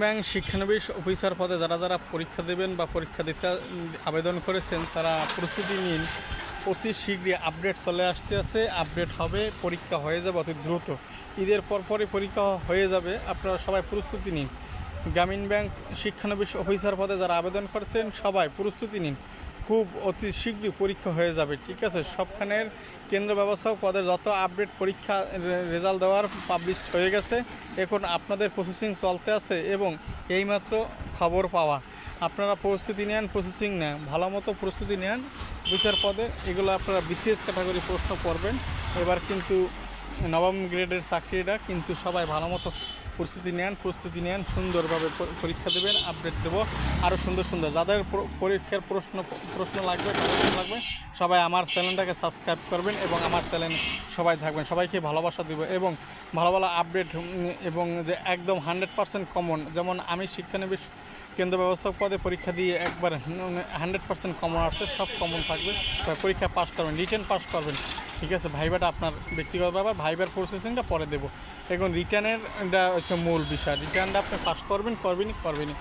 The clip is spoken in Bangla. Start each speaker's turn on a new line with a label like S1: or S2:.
S1: ব্যাংক শিক্ষানবিশ অফিসার পদে যারা যারা পরীক্ষা দেবেন বা পরীক্ষা দিতে আবেদন করেছেন তারা প্রস্তুতি নিন। অতি শীঘ্রই আপডেট চলে আসতে আছে, আপডেট হবে, পরীক্ষা হয়ে যাবে অতি দ্রুত। ঈদের পরপরই পরীক্ষা হয়ে যাবে, আপনারা সবাই প্রস্তুতি নিন। গ্রামীণ ব্যাংক শিক্ষানবিশ অফিসার পদে যারা আবেদন করেছেন সবাই প্রস্তুতি নিন, খুব অতি শীঘ্রই পরীক্ষা হয়ে যাবে, ঠিক আছে। সবখানের কেন্দ্র ব্যবস্থাপক পদের যত আপডেট পরীক্ষা রেজাল্ট দেওয়ার পাবলিশড হয়ে গেছে, এখন আপনাদের প্রসেসিং চলতে আছে এবং এইমাত্র খবর পাওয়া। আপনারা প্রস্তুতি নেন, প্রসেসিং নেন, ভালো মতো প্রস্তুতি নেন। বিচার পদে এগুলো আপনারা বিসিএস ক্যাটাগরি প্রশ্ন করবেন। এবার কিন্তু নবম গ্রেডের চাকরিটা কিন্তু সবাই ভালো মতো প্রস্তুতি নেন, সুন্দরভাবে পরীক্ষা দেবেন। আপডেট দেবো আরও সুন্দর সুন্দর। যাদের পরীক্ষার প্রশ্ন লাগবে সবাই আমার চ্যানেলটাকে সাবস্ক্রাইব করবেন এবং আমার চ্যানেল সবাই থাকবেন। সবাইকে ভালোবাসা দেব এবং ভালো ভালো আপডেট এবং যে একদম 100% কমন, যেমন আমি শিক্ষানবিশ কেন্দ্র ব্যবস্থাপক পদে পরীক্ষা দিয়ে একবার 100% কমন আসছে, সব কমন থাকবে। পরীক্ষা পাস করবেন, রিটেন পাস করবেন, ঠিক আছে। ভাইবাটা আপনার ব্যক্তিগত ব্যাপার, ভাইবার প্রসেসিংটা পরে দেবো। এখন রিটার্নের হচ্ছে মূল বিষয়, রিটার্নটা আপনি পাস করবেনই।